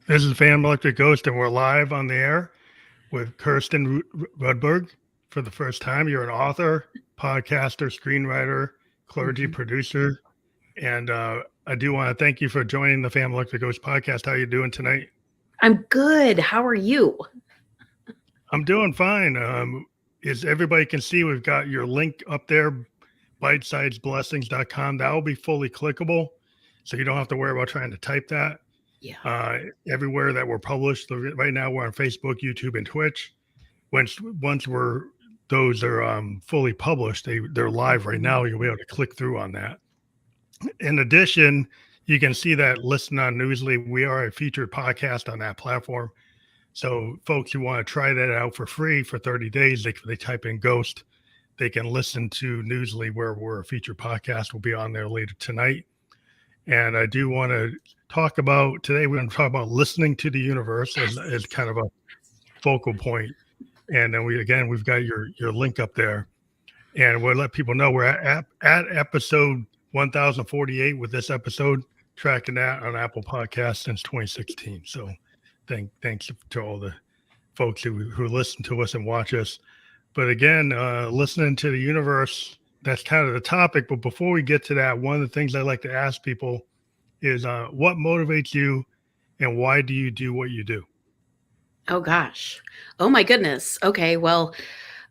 This is Phantom Electric Ghost, and we're live on the air with Kirsten Rudberg for the first time. You're an author, podcaster, screenwriter, clergy producer, and I do want to thank you for joining the Phantom Electric Ghost podcast. How are you doing tonight? I'm good. How are you? I'm doing fine. As everybody can see, we've got your link up there, bitesizedblessings.com. That will be fully clickable, so you don't have to worry about trying to type that. Yeah. Everywhere that we're published right now, we're on Facebook, YouTube, and Twitch. Once those are fully published, they're live right now. You'll be able to click through on that. In addition, you can see that listed on Newsly. We are a featured podcast on that platform. So folks who want to try that out for free for 30 days, they type in Ghost. They can listen to Newsly, where we're a featured podcast. Will be on there later tonight. And I do want to talk about today. We're going to talk about listening to the universe as kind of a focal point. And then we've got your link up there, and we'll let people know we're at episode 1048 with this episode, tracking that on Apple Podcasts since 2016. So thanks to all the folks who listen to us and watch us. But again, listening to the universe, that's kind of the topic. But before we get to that, one of the things I like to ask people is what motivates you and why do you do what you do? Oh, gosh. Oh, my goodness. Okay. Well,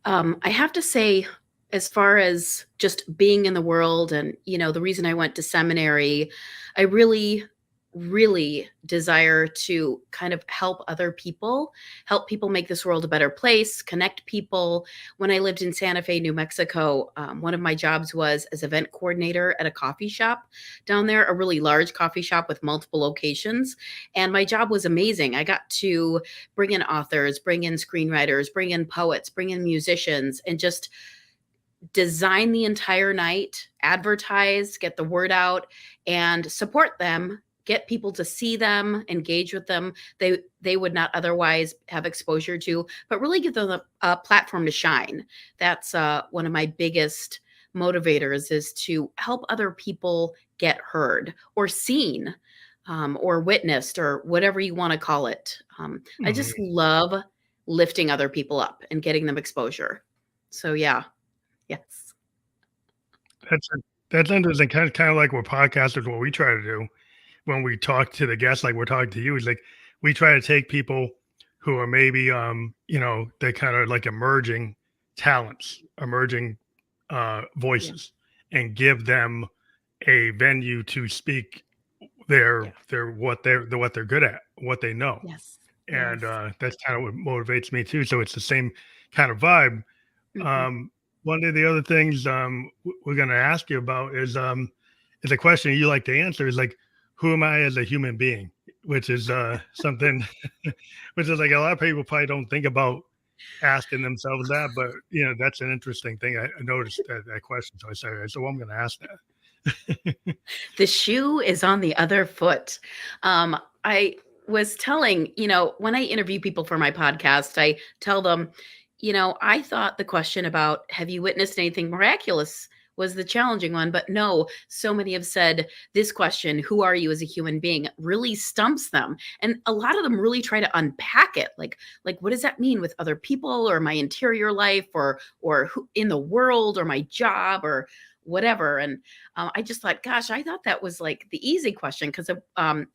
I have to say, as far as just being in the world and, the reason I went to seminary, I really desire to kind of help people make this world a better place, connect people. When I lived in Santa Fe, New Mexico, one of my jobs was as event coordinator at a coffee shop down there, a really large coffee shop with multiple locations. And my job was amazing. I got to bring in authors, bring in screenwriters, bring in poets, bring in musicians, and just design the entire night, advertise, get the word out, and support them. Get people to see them, engage with them they would not otherwise have exposure to, but really give them a platform to shine. That's one of my biggest motivators, is to help other people get heard or seen, or witnessed, or whatever you want to call it. I just love lifting other people up and getting them exposure. So yeah, yes. That's interesting. Kind of like what podcasters, what we try to do when we talk to the guests, like we're talking to you, is like we try to take people who are maybe they kind of like emerging talents, emerging voices, and give them a venue to speak what they're good at, what they know. Yes. And that's kind of what motivates me too. So it's the same kind of vibe. One of the other things we're going to ask you about is a question you like to answer, is like, who am I as a human being? Which is something, which is like a lot of people probably don't think about asking themselves that, but that's an interesting thing. I noticed that question, so I said, so I'm going to ask that. The shoe is on the other foot. I was telling, when I interview people for my podcast, I tell them, I thought the question about have you witnessed anything miraculous was the challenging one, but no, so many have said this question, who are you as a human being, really stumps them. And a lot of them really try to unpack it. Like what does that mean with other people, or my interior life, or who in the world, or my job, or whatever. And I just thought, gosh, I thought that was like the easy question, because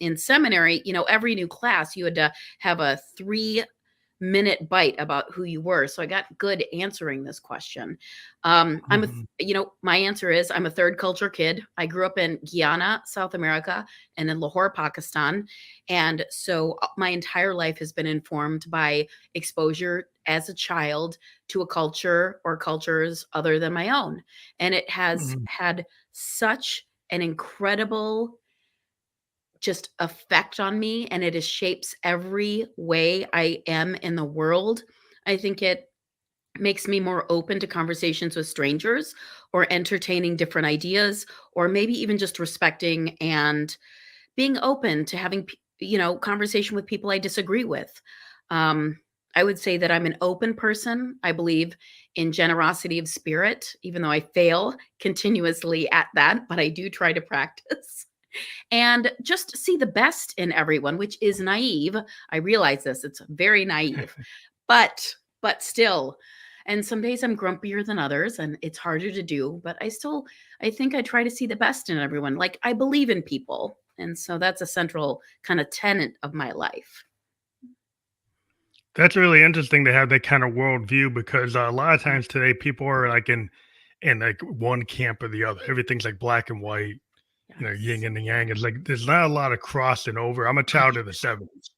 in seminary, every new class you had to have a 3-minute bite about who you were. So I got good answering this question. My answer is I'm a third culture kid. I grew up in Guyana, South America, and in Lahore, Pakistan. And so my entire life has been informed by exposure as a child to a culture or cultures other than my own. And it has had such an incredible just effect on me, and it shapes every way I am in the world. I think it makes me more open to conversations with strangers, or entertaining different ideas, or maybe even just respecting and being open to having, conversation with people I disagree with. I would say that I'm an open person. I believe in generosity of spirit, even though I fail continuously at that, but I do try to practice. and just see the best in everyone, which is naive. I realize this. It's very naive. But still, and some days I'm grumpier than others and it's harder to do, but I think I try to see the best in everyone. Like I believe in people. And so that's a central kind of tenet of my life. That's really interesting to have that kind of worldview because a lot of times today people are like in like one camp or the other. Everything's like black and white, yin Yes. and the yang. It's like there's not a lot of crossing over. I'm a Oh, child of the '70s,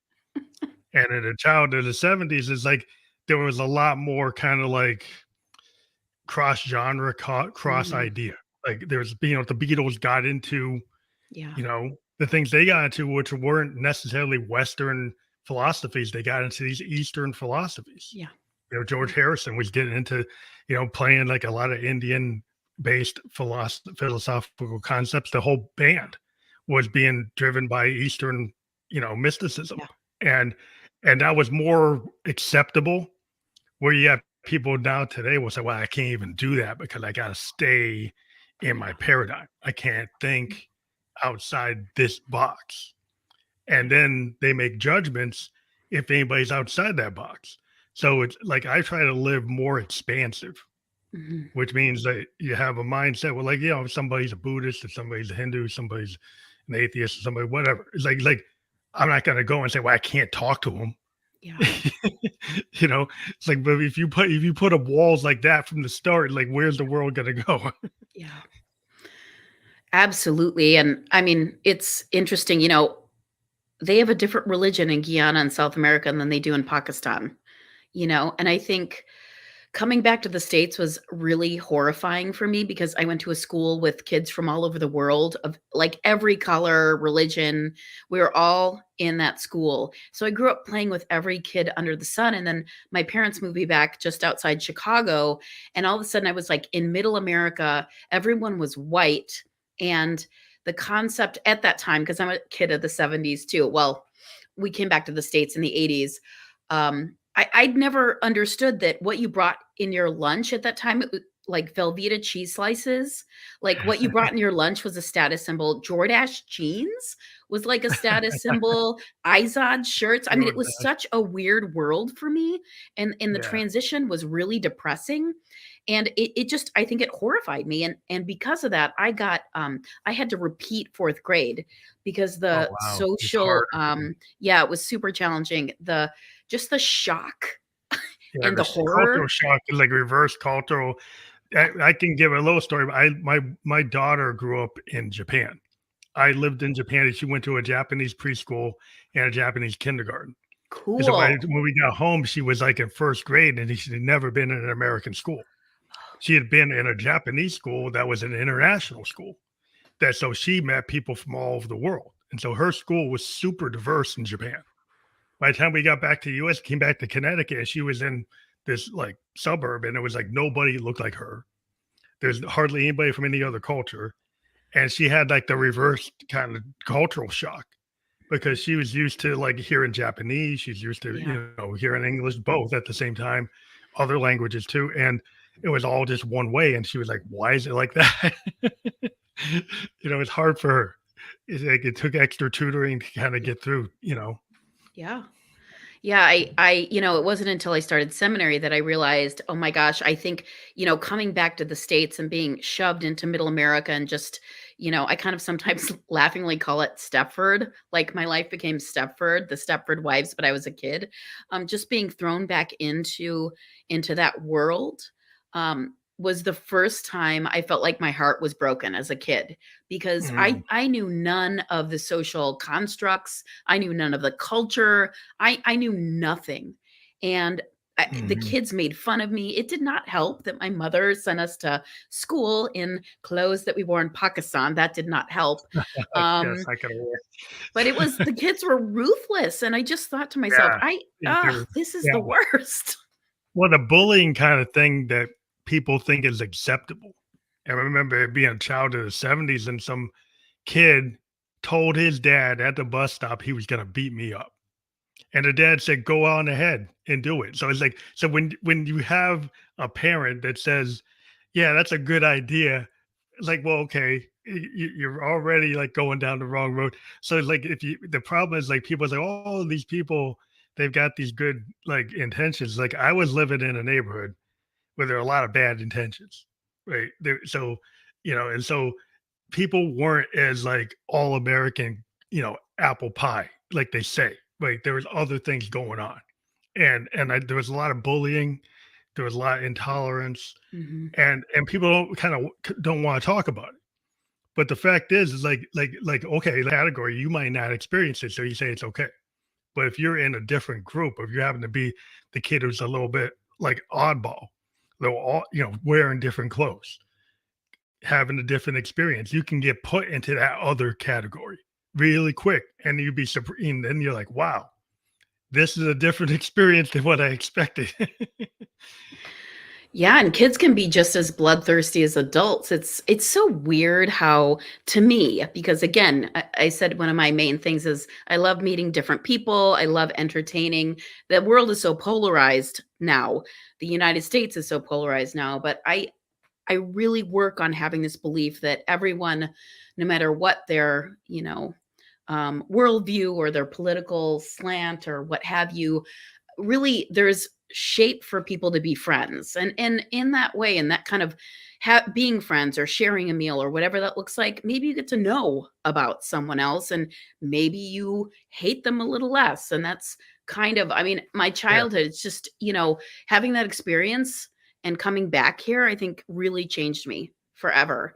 and in a child of the '70s, it's like there was a lot more kind of like cross genre, cross mhm. idea. Like there's, the Beatles got into, Yeah. the things they got into, which weren't necessarily Western philosophies. They got into these Eastern philosophies. Yeah. George Yeah. Harrison was getting into, playing like a lot of Indian based philosophical concepts. The whole band was being driven by Eastern, mysticism. Yeah. And that was more acceptable where you have people now today will say, well, I can't even do that because I got to stay in my Yeah. paradigm. I can't think outside this box. And then they make judgments if anybody's outside that box. So it's like I try to live more expansive, Mhm. which means that you have a mindset where, like, if somebody's a Buddhist, if somebody's a Hindu, somebody's an atheist, or somebody, whatever. It's like I'm not gonna go and say, well, I can't talk to them. Yeah. It's like, but if you put up walls like that from the start, like where's the world gonna go? Yeah. Absolutely. And I mean, it's interesting, they have a different religion in Guyana and South America than they do in Pakistan, and I think coming back to the States was really horrifying for me because I went to a school with kids from all over the world of like every color, religion. We were all in that school. So I grew up playing with every kid under the sun. And then my parents moved me back just outside Chicago. And all of a sudden I was like in middle America, everyone was white. And the concept at that time, because I'm a kid of the 70s too. Well, we came back to the States in the 80s. I'd never understood that what you brought in your lunch at that time, it was like Velveeta cheese slices, like what you brought in your lunch was a status symbol. Jordache jeans was like a status symbol. Izod shirts. I mean, it was DoorDash. such a weird world for me. And the Yeah. transition was really depressing. And it just, I think it horrified me. And because of that, I had to repeat fourth grade because Oh the wow, it's hard. social, yeah, it was super challenging. Just the shock Yeah, and the the cultural horror. shock is like reverse cultural. I can give a little story. My daughter grew up in Japan. I lived in Japan, and she went to a Japanese preschool and a Japanese kindergarten. And so Cool. when we got home, she was like in first grade, and she had never been in an American school. She had been in a Japanese school that was an international school. So she met people from all over the world, and so her school was super diverse in Japan. By the time we got back to the US, came back to Connecticut, and she was in this like suburb, and it was like nobody looked like her. There's hardly anybody from any other culture. And she had like the reverse kind of cultural shock because she was used to like hearing Japanese. She's used to, Yeah. hearing English both at the same time, other languages too. And it was all just one way. And she was like, why is it like that? It's hard for her. It's like it took extra tutoring to kind of Yeah. get through, Yeah. Yeah, it wasn't until I started seminary that I realized, oh my gosh, I think, coming back to the States and being shoved into middle America and just, I kind of sometimes laughingly call it Stepford, like my life became Stepford, the Stepford Wives, but I was a kid. Just being thrown back into that world. Was the first time I felt like my heart was broken as a kid because Mhm. I knew none of the social constructs. I knew none of the culture. I knew nothing. And the Mhm. kids made fun of me. It did not help that my mother sent us to school in clothes that we wore in Pakistan. That did not help. Yes, Um, I can aware. but the kids were ruthless. And I just thought to myself, Yeah. this is the Yeah. worst. Well, the bullying kind of thing that people think is acceptable. I remember being a child of the '70s and some kid told his dad at the bus stop he was gonna beat me up. And the dad said, "Go on ahead and do it." So it's like, so when you have a parent that says, "Yeah, that's a good idea," it's like, well, okay. you're already like going down the wrong road. So like if you the problem is like people say, oh, these people they've got these good like intentions. Like I was living in a neighborhood where there are a lot of bad intentions, right? There, so and so people weren't as like all American, apple pie like they say. Right? There was other things going on, and there was a lot of bullying, there was a lot of intolerance, Mhm. and people don't want to talk about it. But the fact is like okay, category you might not experience it, so you say it's okay. But if you're in a different group, if you happen to be the kid who's a little bit like oddball, they're all wearing different clothes, having a different experience, you can get put into that other category really quick, and you'd be surprised. And then you're like, wow, this is a different experience than what I expected. Yeah, and kids can be just as bloodthirsty as adults. It's so weird how, to me, because again, I said one of my main things is I love meeting different people. I love entertaining. The world is so polarized now. The United States is so polarized now, but I really work on having this belief that everyone, no matter what their, worldview or their political slant or what have you, really there's shape for people to be friends, and in that way, and that kind of being friends or sharing a meal or whatever that looks like, maybe you get to know about someone else, and maybe you hate them a little less, and that's kind of, I mean, my Yeah, childhood, it's just, having that experience and coming back here, I think really changed me forever,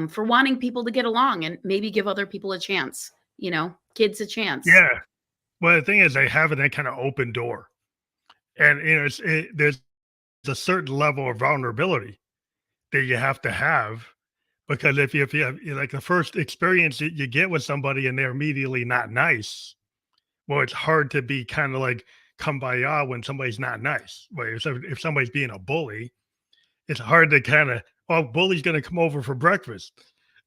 for wanting people to get along and maybe give other people a chance, kids a chance. yeah. Well, the thing is, they have that kind of open door, and there's a certain level of vulnerability that you have to have, because if you have like the first experience that you get with somebody and they're immediately not nice, well, it's hard to be kind of like kumbaya when somebody's not nice. Well, if somebody's being a bully, it's hard to kind of, well, bully's going to come over for breakfast.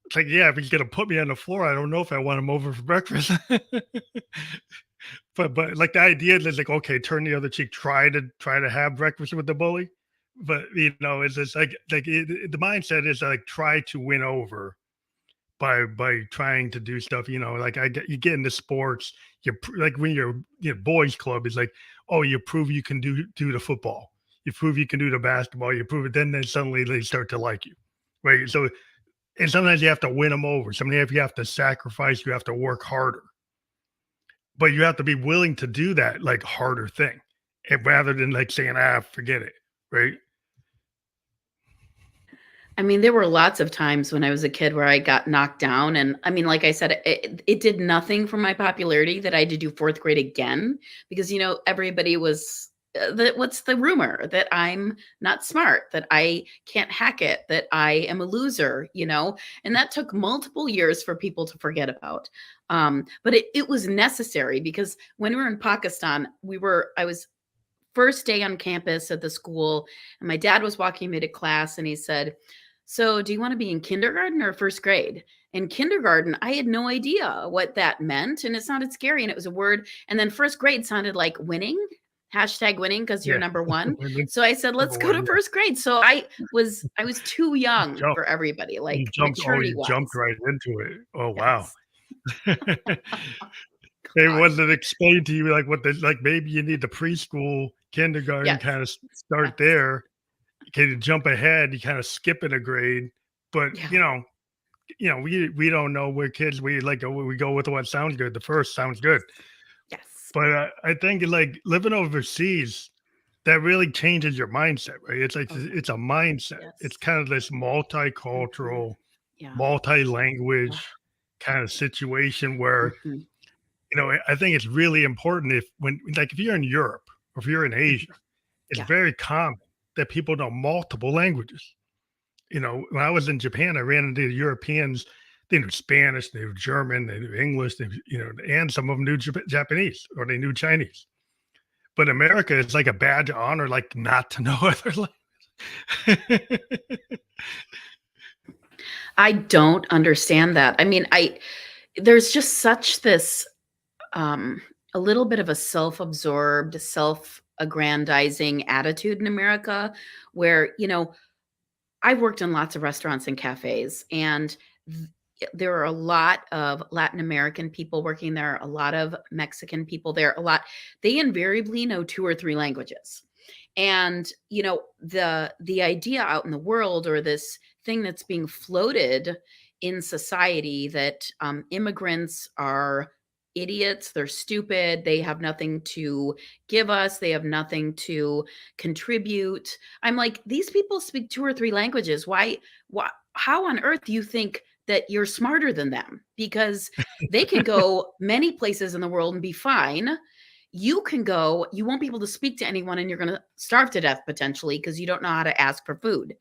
It's like, yeah, if he's going to put me on the floor, I don't know if I want him over for breakfast. But like the idea is like, okay, turn the other cheek, try to have breakfast with the bully. But it's just the mindset is like try to win over by trying to do stuff. Like you get into sports, like when you're boys club is like, oh, you prove you can do the football, you prove you can do the basketball, you prove it. Then suddenly they start to like you, right? So and sometimes you have to win them over. Sometimes you have to sacrifice, you have to work harder, but you have to be willing to do that like harder thing, and rather than like saying, forget it, right? I mean, there were lots of times when I was a kid where I got knocked down, and I mean, like I said, it did nothing for my popularity that I had to do 4th grade again because, everybody was, what's the rumor? That I'm not smart, that I can't hack it, that I am a loser, and that took multiple years for people to forget about. But it was necessary because when we were in Pakistan, I was first day on campus at the school, and my dad was walking me to class, and he said, so do you want to be in kindergarten or first grade? In kindergarten, I had no idea what that meant, and it sounded scary, and it was a word. And then first grade sounded like winning, #winning, because you're Yeah. number one. Women, So I said, let's number go one, to yeah. first grade. So I was too young Jump. for everybody, You like jumped. Oh, maturity you jumped wise. right into it. Oh, wow. Yes. It God. wasn't explained to you like what the like maybe you need the preschool, kindergarten Yes. kind of start Yes. there. Can you jump ahead? You kind of skip in a grade, but Yeah. we don't know. We're kids. We go with what sounds good. The first sounds good, Yes. but I think like living overseas, that really changes your mindset, right? It's like Oh yeah. it's a mindset. It's Yes. kind of this Mhm. multicultural, Yeah. Oh, multi-language kind of situation where mhm. I think it's really important if you're in Europe or if you're in Mhm. Asia, it's Yeah. very common that people know multiple languages. When I was in Japan, I ran into Europeans. They knew Spanish, they knew German, they knew English, and some of them knew Japanese or they knew Chinese. But in America, it's like a badge of honor, like not to know other languages. I don't understand that. I mean, there's just such this um a little bit of a self-absorbed, self-aggrandizing attitude in America where, I've worked in lots of restaurants and cafes, and there are a lot of Latin American people working there, a lot of Mexican people there, they invariably know 2 or 3 languages. And, the idea out in the world, or this thing that's being floated in society, that immigrants are idiots, they're stupid, they have nothing to give us, they have nothing to contribute. I'm like, these people speak 2 or 3 languages. Why how on earth do you think that you're smarter than them? Because they can go many places in the world and be fine. You can go, you won't be able to speak to anyone, and you're going to starve to death potentially because you don't know how to ask for food.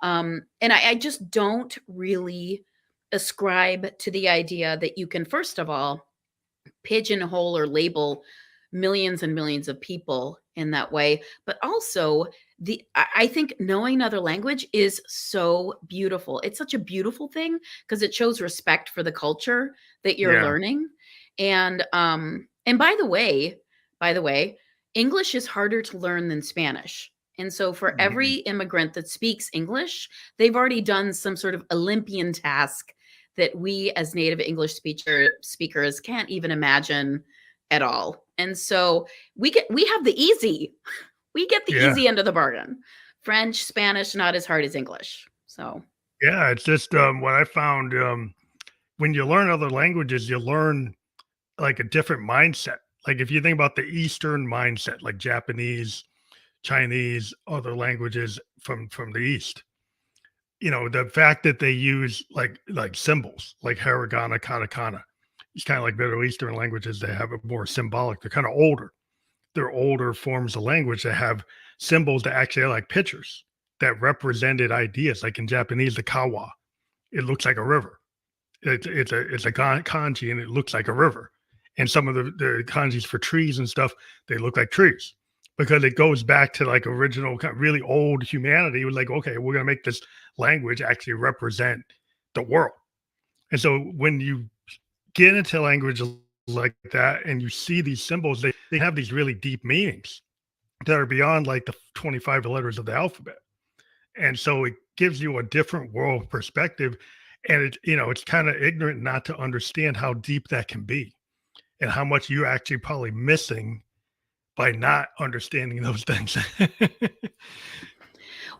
And I just don't really ascribe to the idea that you can, first of all, pigeonhole or label millions and millions of people in that way. But also, I think knowing another language is so beautiful. It's such a beautiful thing because it shows respect for the culture that you're Yeah. learning. And by the way, English is harder to learn than Spanish. And so for every Mhm. immigrant that speaks English, they've already done some sort of Olympian task that we as native English speakers can't even imagine at all. And so we have the easy. We get the Yeah. easy end of the bargain. French, Spanish, not as hard as English. So, Yeah. It's just what I found when you learn other languages, you learn like a different mindset. Like if you think about the Eastern mindset, like Japanese, Chinese, other languages from the East, the fact that they use like symbols, like hiragana, katakana. It's kind of like Middle Eastern languages. They have it more symbolic. They're kind of older. They're older forms of language that have symbols that actually are like pictures that represented ideas. Like in Japanese, the kawa, it looks like a river. It's a kanji and it looks like a river. And some of the kanjis for trees and stuff, they look like trees because it goes back to like original, really old humanity. It was like, okay, we're gonna make this language actually represent the world. And so when you get into languages like that and you see these symbols, they have these really deep meanings that are beyond like the 25 letters of the alphabet. And so it gives you a different world perspective. And it's kind of ignorant not to understand how deep that can be and how much you're actually probably missing by not understanding those things.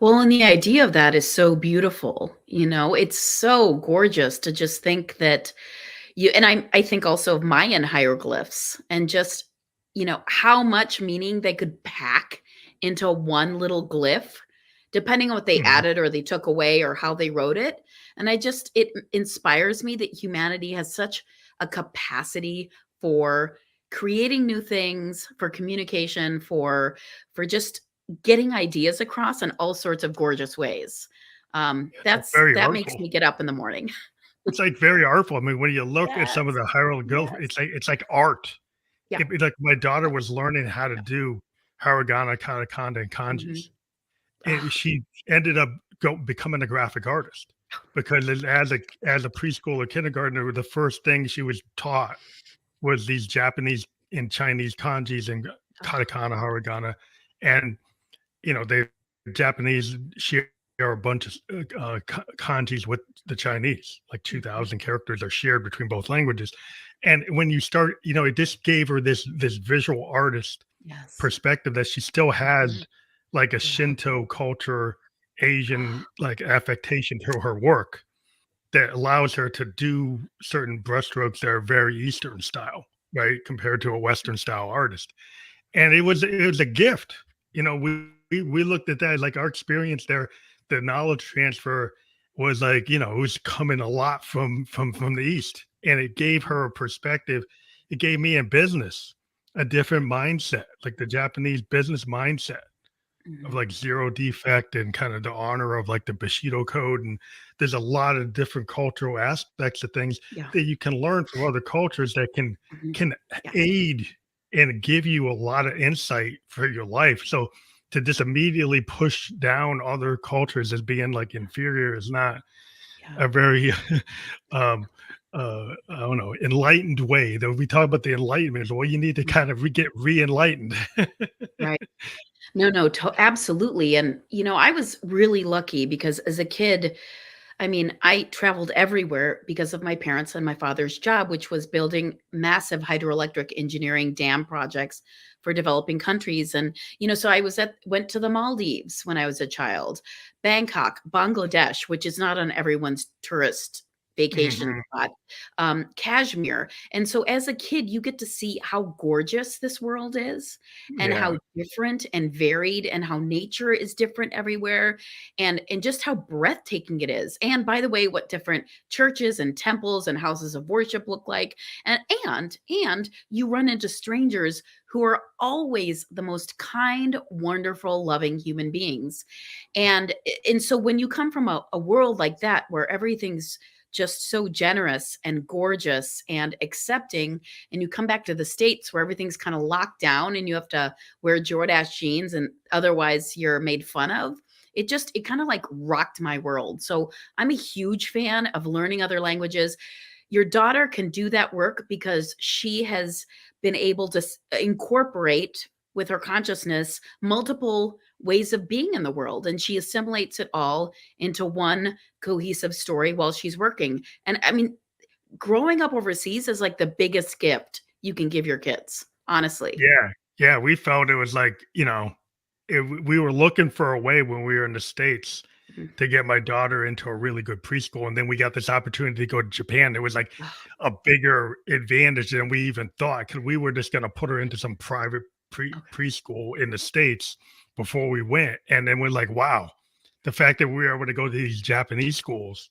well, and the idea of that is so beautiful. It's so gorgeous to just think that and I think also of Mayan hieroglyphs, and just, how much meaning they could pack into one little glyph, depending on what they Mhm. added or they took away or how they wrote it. And it inspires me that humanity has such a capacity for creating new things, for communication, for just getting ideas across in all sorts of gorgeous ways. It's very That makes artful. me get up in the morning. It's like very artful. I mean, when you look at some of Yes. the hieroglyph, Yes. it's like art. Yeah. Like my daughter Yeah. was learning how to do hiragana, katakana, and Mhm. kanjis. And Ah, she ended up becoming a graphic artist because as a preschool or kindergartner, the first thing she was taught was these Japanese and Chinese kanjis and ah, katakana, hiragana, and the Japanese share a bunch of kanjis with the Chinese, like mhm. 2,000 characters are shared between both languages. And when you start, it just gave her this visual artist Yes. perspective that she still Mhm. has like a Yeah. Shinto culture, Asian like affectation to her work that allows her to do certain brushstrokes that are very Eastern style, right? Compared to a Western style artist. And it was a gift. We looked at that like our experience there, the knowledge transfer was like, it was coming a lot from the East. And it gave her a perspective. It gave me in business a different mindset, like the Japanese business mindset of Mhm. like zero defect and kind of the honor of like the Bushido code. And there's a lot of different cultural aspects of things Yeah. that you can learn from other cultures that can Mhm. can Yes. aid and give you a lot of insight for your life. So to just immediately push down other cultures as being like inferior is not Yeah. a very I don't know, enlightened way. Though we talk about the enlightenment, well, you need to Mhm. kind of get re-enlightened. Right. No, no, absolutely. And, I was really lucky because as a kid, I mean, I traveled everywhere because of my parents and my father's job, which was building massive hydroelectric engineering dam projects for developing countries. And, so I went to the Maldives when I was a child, Bangkok, Bangladesh, which is not on everyone's tourist vacation Mhm. spot, Kashmir. And so as a kid, you get to see how gorgeous this world is and Yeah. how different and varied and how nature is different everywhere and just how breathtaking it is. And by the way, what different churches and temples and houses of worship look like. And you run into strangers who are always the most kind, wonderful, loving human beings. And so when you come from a world like that where everything's just so generous and gorgeous and accepting, and you come back to the States where everything's kind of locked down and you have to wear Jordache jeans and otherwise you're made fun of, it kind of like rocked my world. So I'm a huge fan of learning other languages. Your daughter can do that work because she has been able to incorporate with her consciousness multiple ways of being in the world, and she assimilates it all into one cohesive story while she's working. And I mean, growing up overseas is like the biggest gift you can give your kids, honestly. Yeah. Yeah. We felt it was like, we were looking for a way when we were in the States Mhm. to get my daughter into a really good preschool. And then we got this opportunity to go to Japan. It was like Oh, a bigger advantage than we even thought because we were just going to put her into some private okay. preschool in the States before we went. And then we're like, wow, the fact that we were able to go to these Japanese schools,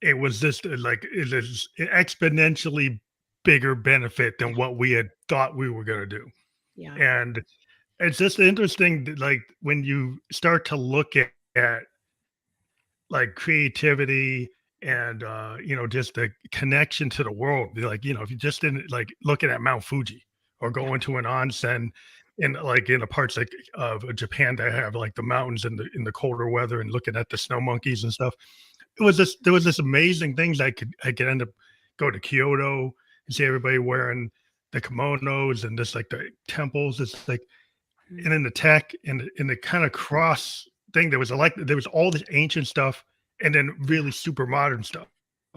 it was just like it is exponentially bigger benefit Yeah. than what we had thought we were going to do. Yeah. And it's just interesting that, like, when you start to look at like creativity and just the connection to the world. Like, if you just didn't like looking at Mount Fuji or Yeah. going to an onsen in like in the parts like of Japan that have like the mountains in the colder weather and looking at the snow monkeys and stuff. There was this amazing things I could end up go to Kyoto and see everybody wearing the kimonos and just like the temples. It's like Mhm. and in the tech and in the kind of cross thing, there was all this ancient stuff and then Yeah. really super modern stuff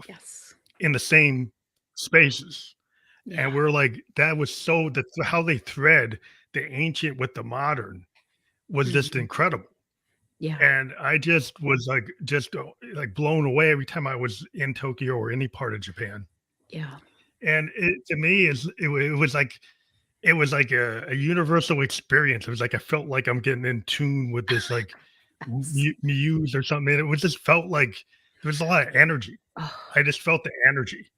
Yes. in the same spaces. And Yeah. we're like, that was so that how they thread the ancient with the modern was just Mhm. incredible. Yeah. And I just was like blown away every time I was in Tokyo or any part of Japan. Yeah. And it to me it was like a universal experience. It was like I felt like I'm getting in tune with this like Yes. muse or something. It was just felt like there was a lot of energy. Oh. I just felt the energy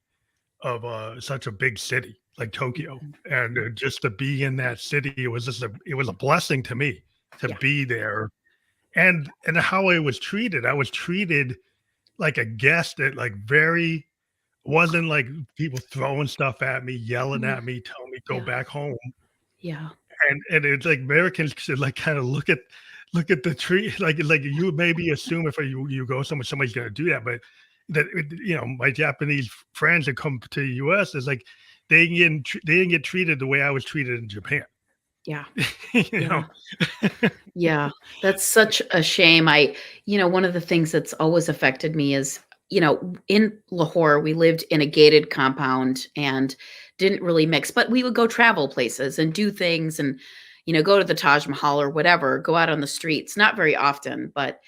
of such a big city like Tokyo, Mhm. and just to be in that city, it was a blessing to me to Yeah. be there, and how I was treated. I was treated like a guest at like very wasn't like people throwing stuff at me, yelling Mm. at me, telling me go Yeah. back home. Yeah. And it's like Americans should like kind of look at the tree like you maybe assume if you go somewhere somebody's gonna do that, but my Japanese friends that come to the US is like they didn't get treated the way I was treated in Japan. Yeah. you know? Yeah. Yeah, that's such a shame. One of the things that's always affected me is, in Lahore, we lived in a gated compound and didn't really mix, but we would go travel places and do things and, go to the Taj Mahal or whatever, go out on the streets, not very often, but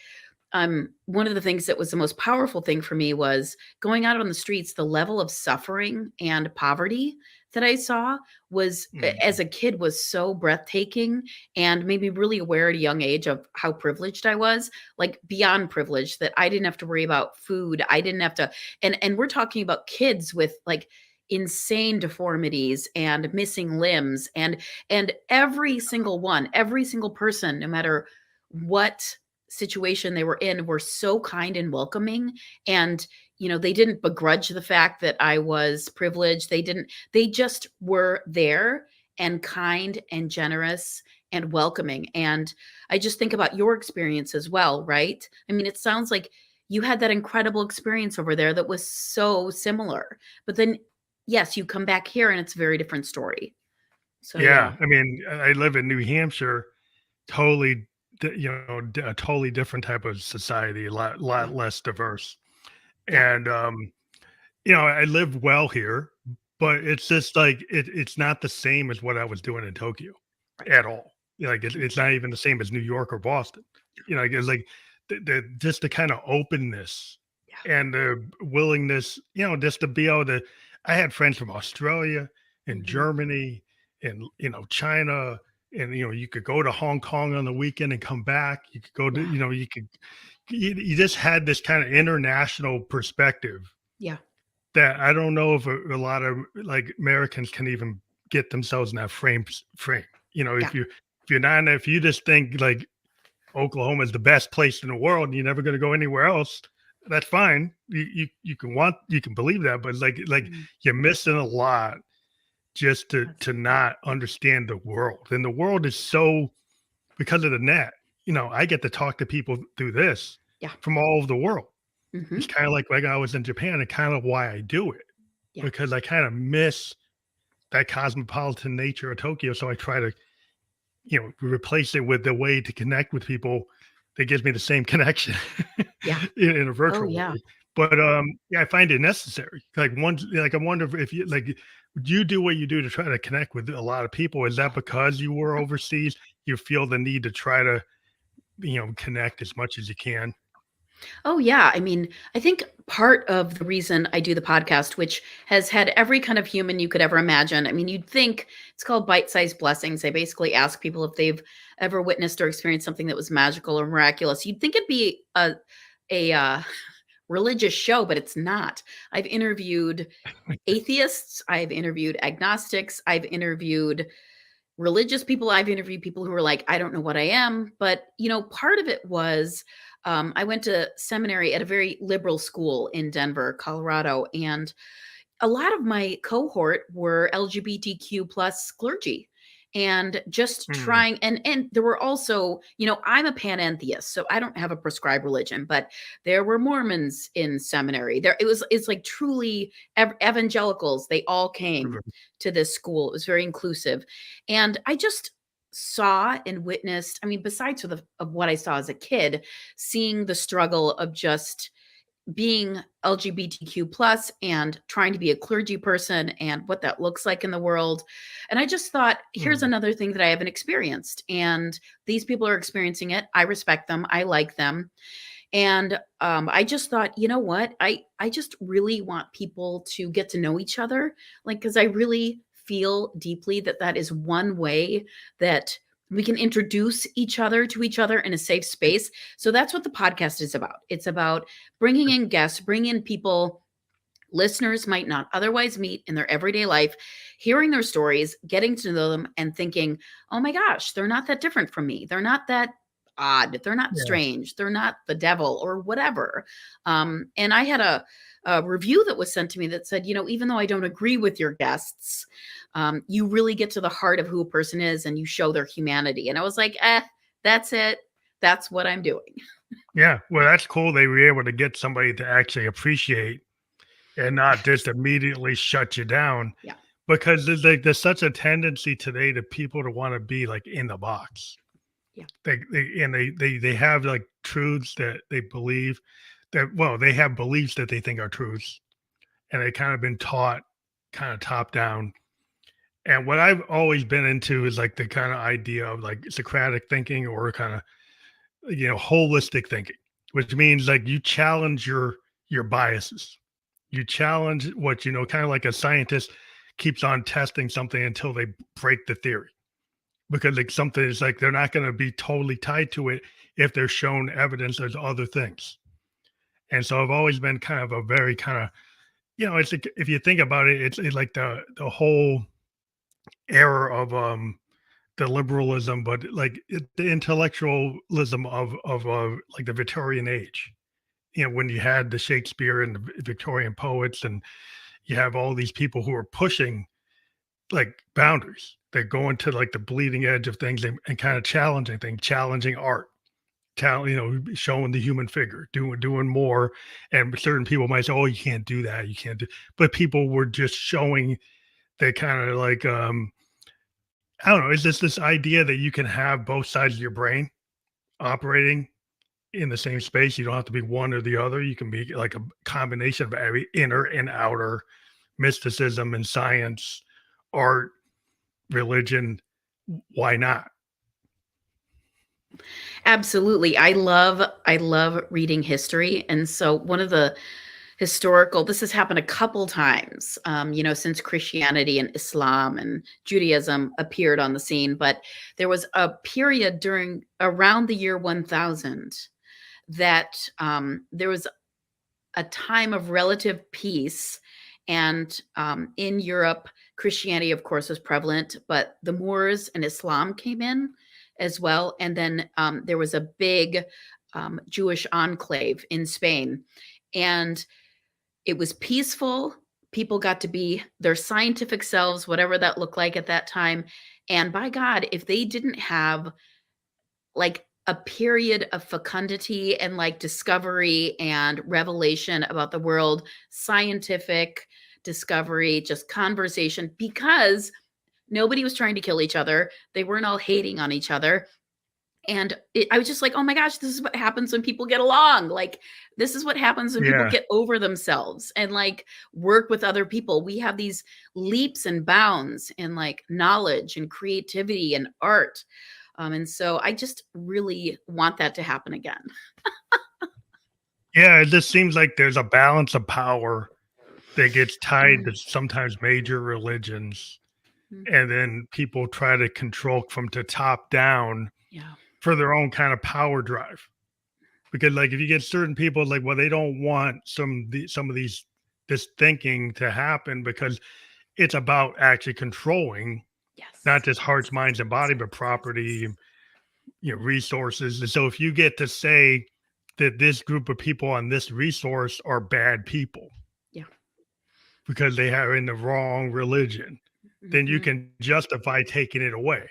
one of the things that was the most powerful thing for me was going out on the streets. The level of suffering and poverty that I saw was, Mhm. as a kid, was so breathtaking and made me really aware at a young age of how privileged I was, like beyond privileged, that I didn't have to worry about food. I didn't have to, and we're talking about kids with like insane deformities and missing limbs and every single person, no matter what situation they were in, were so kind and welcoming. And they didn't begrudge the fact that I was privileged. They just were there and kind and generous and welcoming. And I just think about your experience as well, right? I mean, it sounds like you had that incredible experience over there that was so similar, but then yes, you come back here and it's a very different story. So yeah. Yeah, I mean, I live in New Hampshire, totally a totally different type of society, a lot Yeah. less diverse. Yeah. And I live well here, but it's just like it's not the same as what I was doing in Tokyo Right. at all. Like Mm. it's not even the same as New York or Boston. It's like the just the kind of openness Yeah. and the willingness, just to be able to. I had friends from Australia and Mhm. Germany and China, and you could go to Hong Kong on the weekend and come back. You could go to Yeah. you just had this kind of international perspective Yeah. that I don't know if a lot of like Americans can even get themselves in that frame. Yeah. If you just think like Oklahoma is the best place in the world and you're never going to go anywhere else, that's fine. You can believe that, but like Mhm. you're missing a lot just to Yes. to not understand the world. And the world is so because of the net. I get to talk to people through this Yeah. from all over the world. It's Mhm. kind of like I was in Japan and kind of why I do it Yeah. because I kind of miss that cosmopolitan nature of Tokyo. So I try to, replace it with the way to connect with people that gives me the same connection Yeah. in a Oh, virtual yeah. way. But yeah, I find it necessary. Like I wonder if you like you do what you do to try to connect with a lot of people. Is that because you were overseas? You feel the need to try to, connect as much as you can. Oh, yeah. I mean, I think part of the reason I do the podcast, which has had every kind of human you could ever imagine. I mean, you'd think it's called Bite-Sized Blessings. I basically ask people if they've ever witnessed or experienced something that was magical or miraculous. You'd think it'd be a religious show, but it's not. I've interviewed atheists, I've interviewed agnostics, I've interviewed religious people. I've interviewed people who were like, I don't know what I am. But, part of it was I went to seminary at a very liberal school in Denver, Colorado. And a lot of my cohort were LGBTQ plus clergy and just Mm, trying and there were also, I'm a panentheist, so I don't have a prescribed religion, but there were Mormons in seminary. It's like truly evangelicals. They all came to this school. It was very inclusive. And I just saw and witnessed, I mean, besides of what I saw as a kid, seeing the struggle of just being LGBTQ plus and trying to be a clergy person and what that looks like in the world. And I just thought, here's mm, another thing that I haven't experienced. And these people are experiencing it. I respect them. I like them. And I just thought, you know what? I just really want people to get to know each other, like because I really feel deeply that that is one way that we can introduce each other to each other in a safe space. So that's what the podcast is about. It's about bringing in guests, bringing in people listeners might not otherwise meet in their everyday life, hearing their stories, getting to know them, and thinking, oh my gosh, they're not that different from me. They're not that odd. They're not yeah. strange. They're not the devil or whatever. And I had a review that was sent to me that said, even though I don't agree with your guests, you really get to the heart of who a person is and you show their humanity. And I was like, that's it. That's what I'm doing. Yeah. Well, that's cool. They were able to get somebody to actually appreciate and not just immediately shut you down Yeah. because there's such a tendency today to people to want to be like in the box. Yeah. They have like truths that they believe that they have beliefs that they think are truths and they kind of been taught kind of top down. And what I've always been into is like the kind of idea of like Socratic thinking or kind of holistic thinking, which means like you challenge your biases. You challenge what kind of like a scientist keeps on testing something until they break the theory. Because like something is like they're not going to be totally tied to it if they're shown evidence there's other things. And so I've always been kind of a very kind of, it's like if you think about it, it's like the whole era of the liberalism, but like the intellectualism of like the Victorian age. When you had the Shakespeare and the Victorian poets, and you have all these people who are pushing like boundaries. They're going to like the bleeding edge of things and kind of challenging things, challenging art, showing the human figure, doing more. And certain people might say, "Oh, you can't do that. You can't do." But people were just showing they kind of like I don't know. It's just this idea that you can have both sides of your brain operating in the same space. You don't have to be one or the other. You can be like a combination of every inner and outer, mysticism and science, art, religion. Why not? Absolutely. I love reading history. And so one of the historical, this has happened a couple times, since Christianity and Islam and Judaism appeared on the scene. But there was a period during around the year 1000 that there was a time of relative peace. And in Europe, Christianity, of course, was prevalent, but the Moors and Islam came in as well. And then there was a big Jewish enclave in Spain. And it was peaceful. People got to be their scientific selves, whatever that looked like at that time. And by God, if they didn't have like a period of fecundity and like discovery and revelation about the world, scientific discovery, just conversation, because nobody was trying to kill each other. They weren't all hating on each other. And I was just like, oh my gosh, this is what happens when people get along. Like, this is what happens when people Yeah. get over themselves and like work with other people. We have these leaps and bounds in like knowledge and creativity and art. And so I just really want that to happen again. Yeah. It just seems like there's a balance of power that gets tied to sometimes major religions. And then people try to control from the top down Yeah. for their own kind of power drive. Because like if you get certain people like, well, they don't want some of this thinking to happen because it's about actually controlling Yes. not just hearts, minds, and body, but property, resources. And so if you get to say that this group of people on this resource are bad people, Yeah. because they are in the wrong religion, then you Mhm. can justify taking it away,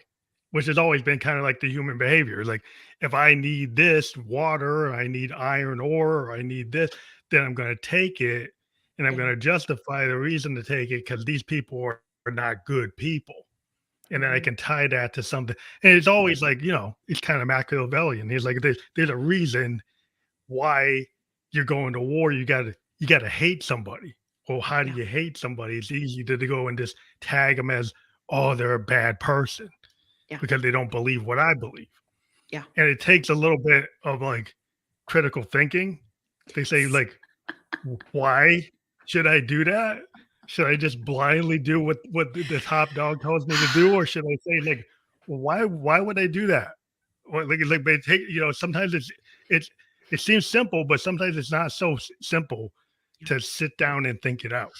which has always been kind of like the human behavior. Like if I need this water, or I need iron ore, or I need this, then I'm going to take it and I'm Yeah. going to justify the reason to take it because these people are not good people. And then I Right. can tie that to something. And it's always like, it's kind of Machiavellian. He's like, there's a reason why you're going to war. You gotta hate somebody. Well, how do Yeah. you hate somebody? It's easy to go and just tag them as, oh, they're a bad person Yeah. because they don't believe what I believe. Yeah. And it takes a little bit of like critical thinking. They say like, why should I do that? Should I just blindly do what the top dog tells me to do, or should I say like, well, why would I do that? Well, like they take sometimes it's it seems simple, but sometimes it's not so simple Yeah. to sit down and think it out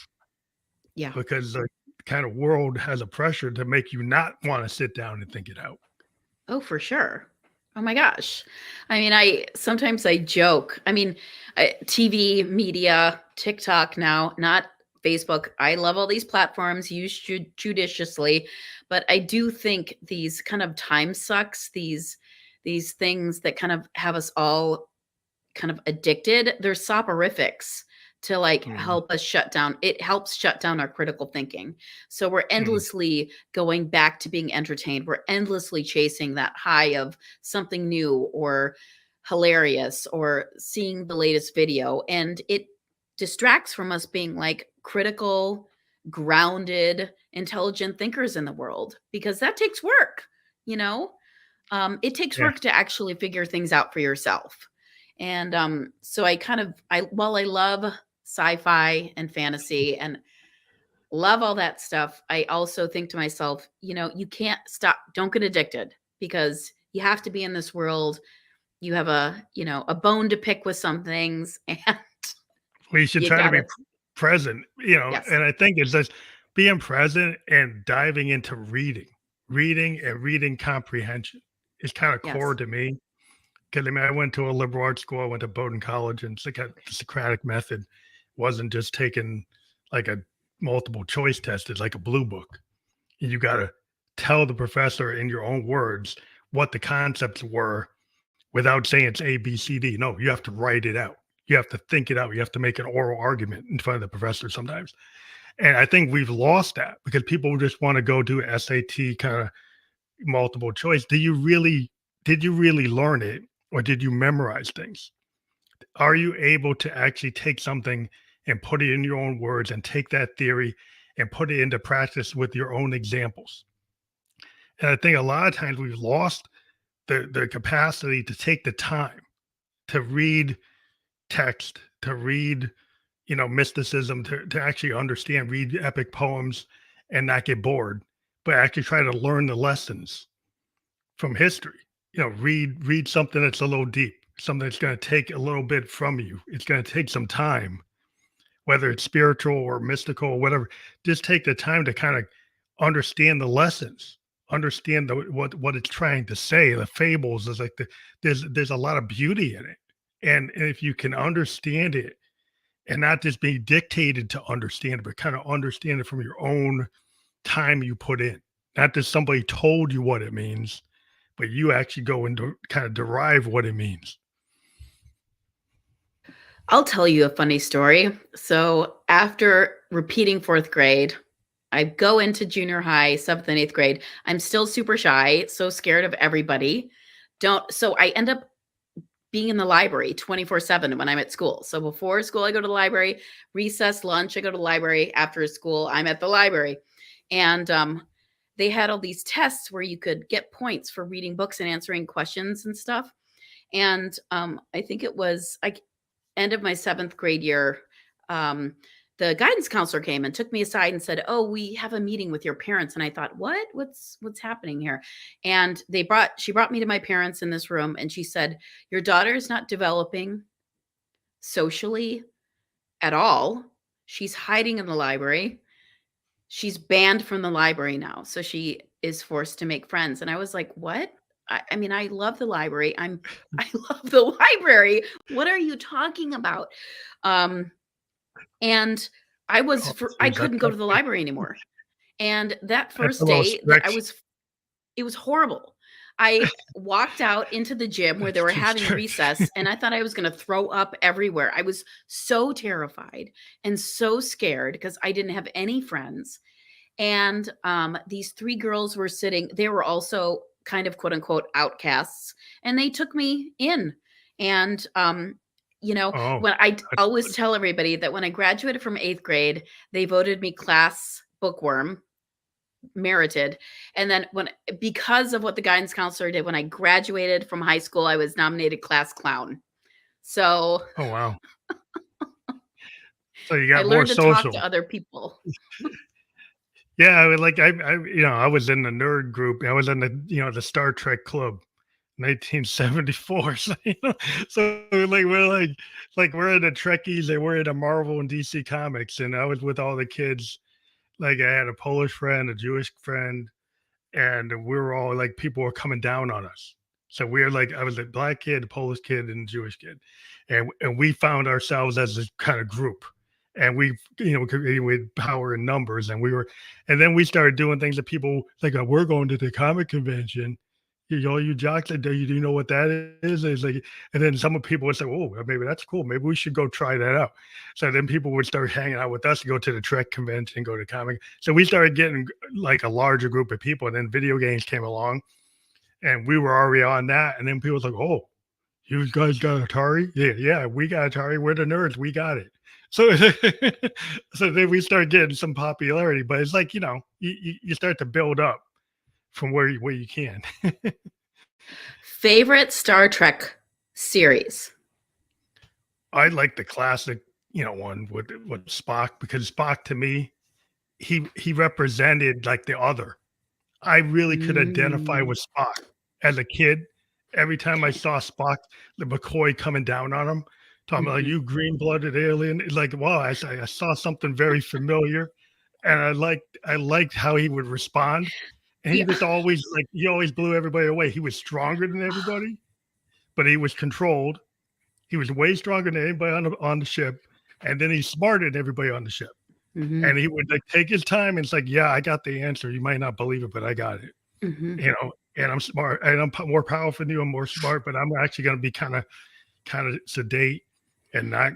Yeah. because the kind of world has a pressure to make you not want to sit down and think it out. Oh, for sure. Oh my gosh. I mean, I sometimes I joke. I mean, TV, media, TikTok now, not Facebook. I love all these platforms, use judiciously, but I do think these kind of time sucks, these things that kind of have us all kind of addicted, they're soporifics to like Mhm, help us shut down. It helps shut down our critical thinking. So we're mhm, endlessly going back to being entertained. We're endlessly chasing that high of something new or hilarious or seeing the latest video. And it distracts from us being like critical, grounded, intelligent thinkers in the world because that takes work, you know? It takes yeah. work to actually figure things out for yourself. And so while I love sci-fi and fantasy and love all that stuff, I also think to myself, you can't stop, don't get addicted because you have to be in this world. You have a bone to pick with some things and We should you try to be gotta, present, yes, and I think it's just being present and diving into reading and reading comprehension is kind of core yes, to me. Because I mean, I went to a liberal arts school. I went to Bowdoin College, and the Socratic method wasn't just taking like a multiple choice test. It's like a blue book. And you got to tell the professor in your own words what the concepts were without saying it's A, B, C, D. No, you have to write it out. You have to think it out. You have to make an oral argument in front of the professor sometimes. And I think we've lost that because people just want to go do SAT kind of multiple choice. Did you really learn it? or did you memorize things? Are you able to actually take something and put it in your own words and take that theory and put it into practice with your own examples? And I think a lot of times we've lost the capacity to take the time to read text, to read, mysticism, to actually understand, read epic poems and not get bored, but actually try to learn the lessons from history. Read something that's a little deep, something that's going to take a little bit from you. It's going to take some time, whether it's spiritual or mystical or whatever. Just take the time to kind of understand the lessons, understand what it's trying to say. The fables is like there's a lot of beauty in it, and if you can understand it and not just be dictated to understand it, but kind of understand it from your own time you put in, not that somebody told you what it means, but you actually go and kind of derive what it means. I'll tell you a funny story. So after repeating fourth grade, I go into junior high, seventh and eighth grade. I'm still super shy, so scared of everybody. So I end up being in the library 24/7 when I'm at school. So before school, I go to the library. Recess, lunch, I go to the library. After school, I'm at the library. And they had all these tests where you could get points for reading books and answering questions and stuff. And I think it was end of my seventh grade year, the guidance counselor came and took me aside and said, "Oh, we have a meeting with your parents." And I thought, what's happening here? And she brought me to my parents in this room, and she said, "Your daughter is not developing socially at all. She's hiding in the library. She's banned from the library now. So she is forced to make friends." And I was like, "What? I mean, I love the library. I love the library. What are you talking about?" And I couldn't go to the library anymore. And that first day it was horrible. I walked out into the gym where they were having recess, and I thought I was going to throw up everywhere. I was so terrified and so scared because I didn't have any friends. And these three girls were sitting, they were also kind of quote unquote outcasts, and they took me in. And when I always tell everybody that when I graduated from eighth grade, they voted me class bookworm, merited. And then because of what the guidance counselor did, when I graduated from high school, I was nominated class clown. So oh wow. So you got I more learned to social. talk to other people. Yeah, I was in the nerd group. I was in the Star Trek club, 1974. So we're in the Trekkies and we're in the Marvel and DC comics, and I was with all the kids. Like I had a Polish friend, a Jewish friend, and we were all like people were coming down on us. So we were like, I was a black kid, a Polish kid, and a Jewish kid, and we found ourselves as a kind of group. And we, with power in numbers, and then we started doing things that people like, we're going to the comic convention. You jocks, do you know what that is? It's like, and then some people would say, "Oh, maybe that's cool. Maybe we should go try that out." So then people would start hanging out with us, go to the Trek convention, go to comic. So we started getting like a larger group of people. And then video games came along, and we were already on that. And then people was like, "Oh, you guys got Atari? Yeah, we got Atari. We're the nerds. We got it." So, so then we start getting some popularity, but it's like, you start to build up from where you can. Favorite Star Trek series? I like the classic, one with Spock, because Spock to me, he represented like the other. I really could identify with Spock as a kid. Every time I saw Spock, the McCoy coming down on him, talking about you green-blooded alien, like, wow, I saw something very familiar, and I liked how he would respond. And he just always he always blew everybody away. He was stronger than everybody, but he was controlled. He was way stronger than anybody on the ship, and then he's smarter than everybody on the ship. Mm-hmm. And he would take his time, and it's like, yeah, I got the answer. You might not believe it, but I got it. Mm-hmm. And I'm smart, and I'm more powerful than you. I'm more smart, but I'm actually going to be kind of sedate and not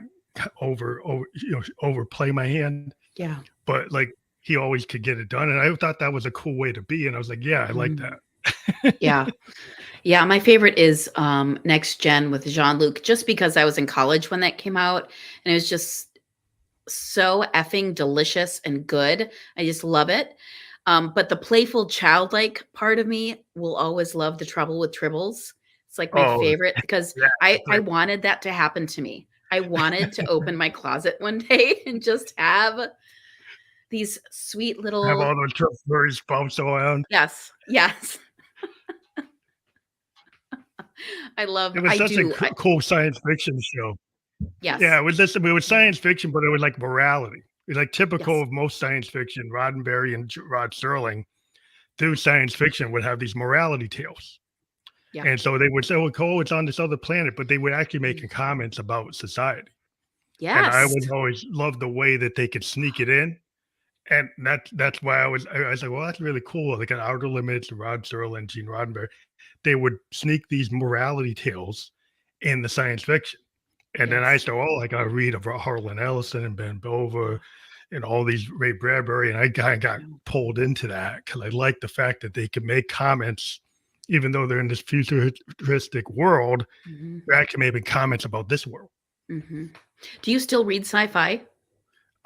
overplay my hand. Yeah. But he always could get it done. And I thought that was a cool way to be. And I was like, yeah, I like that. Yeah. Yeah, my favorite is Next Gen with Jean-Luc, just because I was in college when that came out, and it was just so effing delicious and good. I just love it. But the playful, childlike part of me will always love The Trouble with Tribbles. It's like my Oh, favorite because yeah, I it's I like wanted that to happen to me. I wanted to open my closet one day and just have these sweet have little. all those Chuck Berry's bumps around. Yes, yes. It was I such a do. cool science fiction show. Yeah, Yes. it was Yeah. science fiction, but it was like morality. It's like typical Yes. of most science fiction. Roddenberry and Rod Serling, through science fiction, would have these morality tales. Yeah. And so they would say, "Well, Cole, it's on this other planet," but they would actually Mhm. make comments about society. And I Yes. would always love the way that they could sneak it in. And that's why I was like, "Well, that's really cool." Like at Outer Limits, Rod Serling, Gene Roddenberry, they would sneak these morality tales in the science fiction. And then I Yes. said, "Oh, I gotta read about Harlan Ellison and Ben Bova and all these Ray Bradbury." And I kinda got Yeah. pulled into that because I like the fact that they can make comments, even though they're in this futuristic world, Mhm. they're actually making comments about this world. Mhm. Do you still read sci-fi?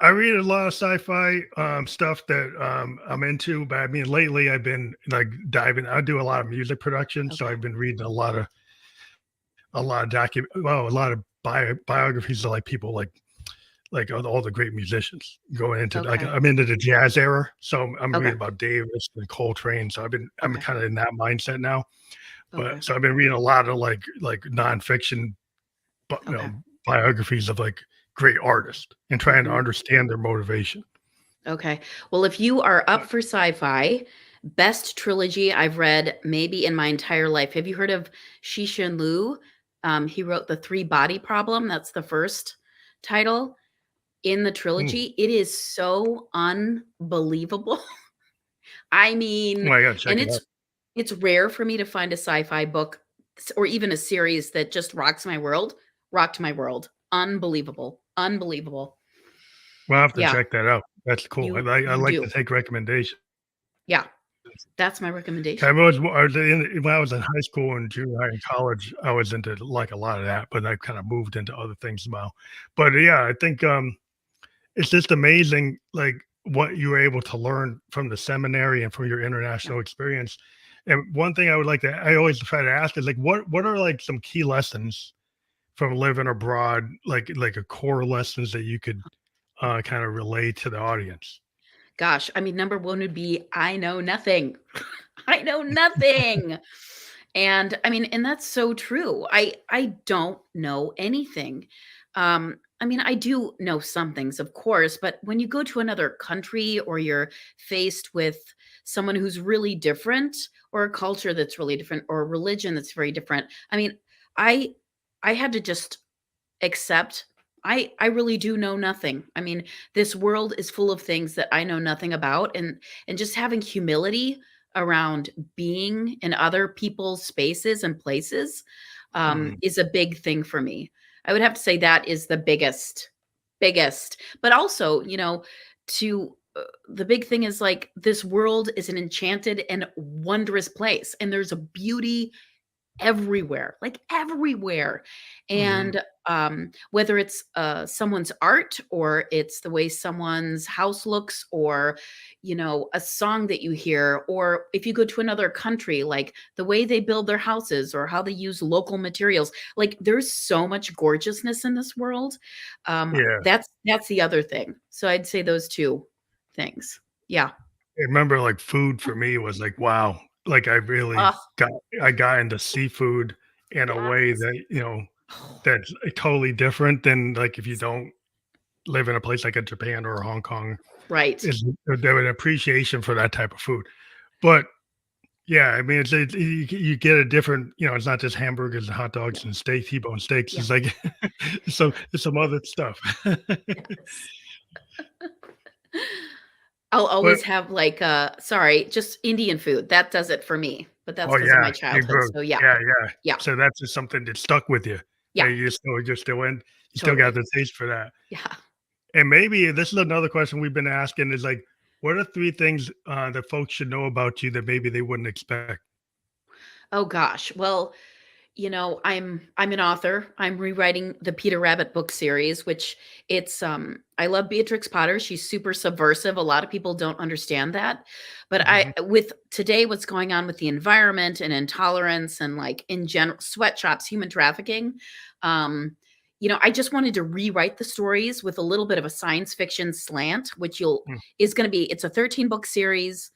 I read a lot of sci-fi stuff that I'm into, but I mean, lately I've been like diving. I do a lot of music production, so Okay. I've been reading a lot of a lot of biographies of like people like all the great musicians going into like Okay. I'm into the jazz era, so I'm Okay. reading about Davis and Coltrane. So I'm Okay. kind of in that mindset now. Okay. But so I've been reading a lot of like nonfiction, but Okay. biographies of like great artists and trying to Mhm. understand their motivation. Okay. Well, if you are up for sci-fi, best trilogy I've read maybe in my entire life. Have you heard of Cixin Liu? He wrote The Three Body Problem. That's the first title in the Hmm. trilogy. It is so unbelievable. I Oh, mean, I gotta and check it out. it's rare for me to find a sci-fi book or even a series that just rocks my world. Rocked my world. Unbelievable. Unbelievable. We'll have to Yeah, check that out. That's cool. I you like to do. take recommendations. Yeah, that's my 'Cause recommendation. I was in when I was in high school and junior high and college, I was into like a lot of that, but I kind of moved into other things now. But yeah, I think it's just amazing like what you were able to learn from the seminary and from your Yeah. international experience. And one thing I always try to ask is like what are like some key lessons from living abroad, like a core lessons that you could kind of relay to the audience? Gosh, I mean, number 1 would be I know nothing. I know nothing. And I mean, and that's so true. I don't know anything. I mean, I do know some things, of course, but when you go to another country or you're faced with someone who's really different or a culture that's really different or a religion that's very different, I mean, I I had to just accept I really do know nothing. I mean, this world is full of things that I know nothing about, and just having humility around being in other people's spaces and places, Mm, is a big thing for me. I would have to say that is the biggest, but also, to the big thing is like this world is an enchanted and wondrous place, and there's a beauty everywhere, like everywhere. mhm. And whether it's someone's art or it's the way someone's house looks or a song that you hear, or if you go to another country, like the way they build their houses or how they use local materials, like there's so much gorgeousness in this world. Yeah. That's the other thing, so I'd say those two things. Yeah. I remember, like, food for me was like, wow, like, Oh, I got into seafood in a way yes. that, Oh, that's totally different than, like, if you s- don't live in a place like a Japan or Hong Kong, right. is there an appreciation for that type of food. But, yeah, I mean, you get a different it's not just hamburgers and hot Yeah. dogs and steak, T-bone steaks, Yeah. it's like it's some other stuff. Yes. I'll But always have like, sorry, just Indian food. That does it for me, but that's oh, because of my yeah, hey, childhood. bro. So yeah, Yeah, yeah. yeah, So that's just something that stuck with you, yeah, and you still got totally. the taste for that. Yeah. And maybe this is another question we've been asking is like, what are 3 things, that folks should know about you that maybe they wouldn't expect? Oh gosh. Well, I'm an author. I'm rewriting the Peter Rabbit book series, which I love Beatrix Potter. She's super subversive. A lot of people don't understand that. But I Mhm. with today what's going on with the environment and intolerance and like in general sweatshops, human trafficking, I just wanted to rewrite the stories with a little bit of a science fiction slant, which you'll Mm. is going to be it's a 13 book series.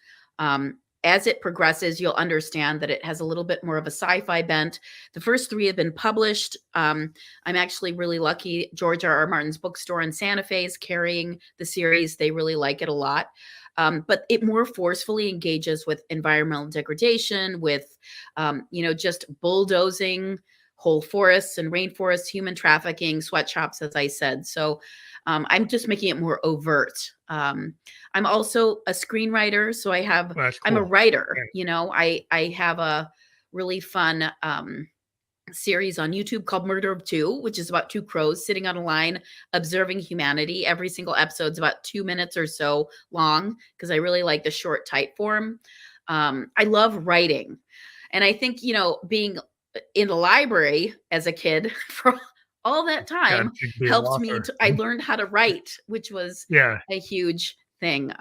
As it progresses, you'll understand that it has a little bit more of a sci-fi bent. The first three have been published. I'm actually really lucky. George R.R. Martin's bookstore in Santa Fe is carrying the series. They really like it a lot. But it more forcefully engages with environmental degradation, with, just bulldozing whole forests and rainforests, human trafficking, sweatshops, as I said. So I'm just making it more overt. I'm also a screenwriter, so Well, that's I'm a cool. writer. Right. I have a really fun series on YouTube called Murder of Two, which is about two crows sitting on a line observing humanity. Every single episode's about 2 minutes or so long because I really like the short, tight form. I love writing. And I think, being in the library as a kid for all that Yeah, time to be an helped me author. to, I learned how to write, which was Yeah. a huge thing.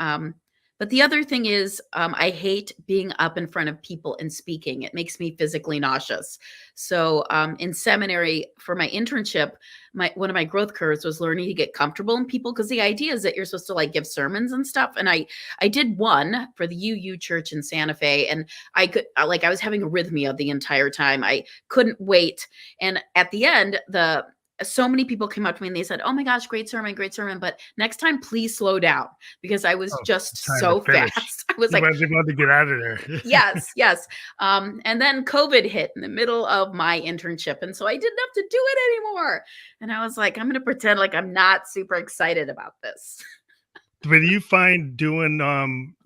But the other thing is, I hate being up in front of people and speaking. It makes me physically nauseous. So, in seminary for my internship, one of my growth curves was learning to get comfortable in people because the idea is that you're supposed to like give sermons and stuff. And I did one for the UU Church in Santa Fe, and I was having arrhythmia the entire time. I couldn't wait. And at the end, so many people came up to me and they said, "Oh my gosh, great sermon, great sermon. But next time, please slow down," because I was Oh, it's just time to so finish. fast. I was You like, might want to get out of there. yes, yes. And then COVID hit in the middle of my internship. And so I didn't have to do it anymore. And I was like, I'm going to pretend like I'm not super excited about this. But do you find doing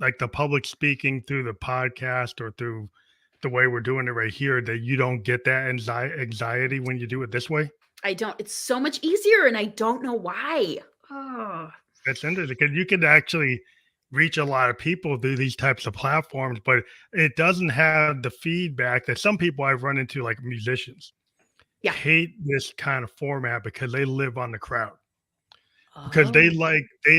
like the public speaking through the podcast or through the way we're doing it right here that you don't get that anxiety when you do it this way? I don't, it's so much easier and I don't know why. Oh, That's interesting because you can actually reach a lot of people through these types of platforms, but it doesn't have the feedback that some people I've run into, like musicians, yeah. hate this kind of format because they live on the crowd. Because Oh, they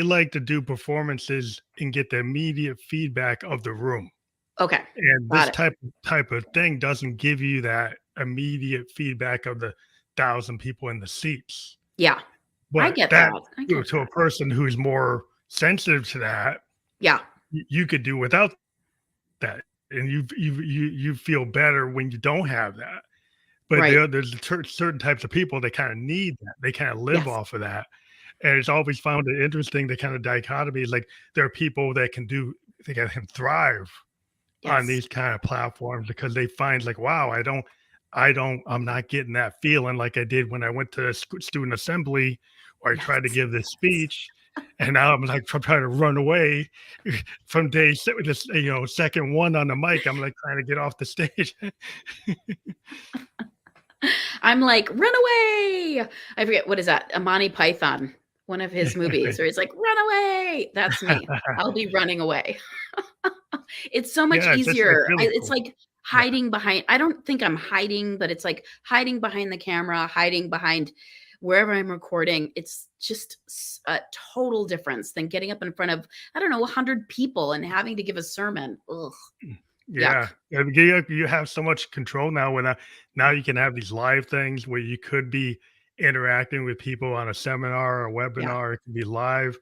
like to do performances and get the immediate feedback of the room. okay. And Got this it. type of thing doesn't give you that immediate feedback of the 1,000 people in the seats. Yeah. I But get that that. I get to a that. person who's more sensitive to that, Yeah. you could do without that, and you feel better when you don't have that. But Right. there's certain types of people that kind of need that. They kind of live Yes. off of that, and it's always found it interesting. The kind of dichotomy is like there are people that can thrive on Yes. these kind of platforms because they find like, wow, I'm not getting that feeling like I did when I went to student assembly or I Yes. tried to give this speech. And now I'm like, I'm trying to run away from second one on the mic. I'm like trying to get off the stage. I'm like, run away. I forget, what is that? Monty Python, one of his movies where he's like, run away. That's me. I'll be running away. It's so much Yeah, it's easier. really It's cool. like Yeah. hiding behind, I don't think I'm hiding, but it's like hiding behind the camera, hiding behind wherever I'm recording. It's just a total difference than getting up in front of, I don't know, 100 people and having to give a sermon. Ugh, yuck. Yeah. And you have so much control now now you can have these live things where you could be interacting with people on a seminar or a Yeah. webinar. It can be live.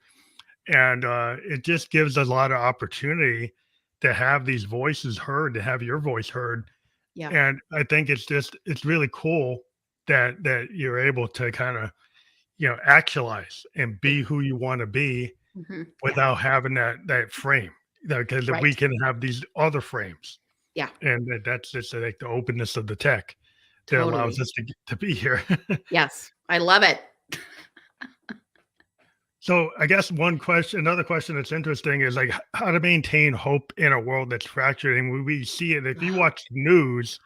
And it just gives a lot of opportunity to have these voices heard, to have your voice heard. Yeah. And I think it's really cool that you're able to kind of, actualize and Yeah. be who you want to be Yeah. without having that frame. Because if we Right. can have these other frames, Yeah. and that's just like the openness of the tech that allows Totally. us to be here. Yes. I love it. So I guess another question that's interesting is like how to maintain hope in a world that's fractured. And we see it, if you watch the news,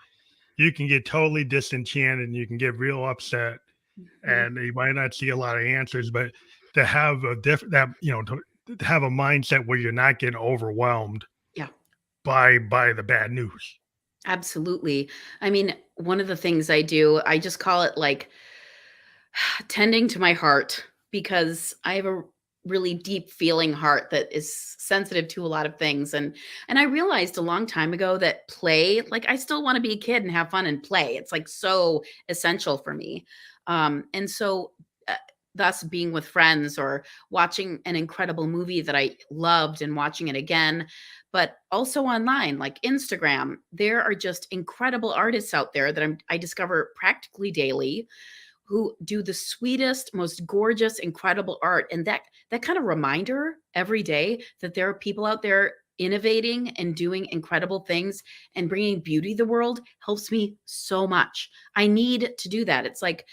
you can get totally disenchanted and you can get real upset Mhm. and you might not see a lot of answers, but to have a different that, to have a mindset where you're not getting overwhelmed Yeah. by the bad news. Absolutely. I mean, one of the things I do, I just call it like tending to my heart because I have a really deep feeling heart that is sensitive to a lot of things, and I realized a long time ago that play, like I still want to be a kid and have fun and play. It's like so essential for me. And so uh, thus being with friends or watching an incredible movie that I loved and watching it again, but also online like Instagram, there are just incredible artists out there that I discover practically daily who do the sweetest, most gorgeous, incredible art. And that kind of reminder every day that there are people out there innovating and doing incredible things and bringing beauty to the world helps me so much. I need to do that. It's like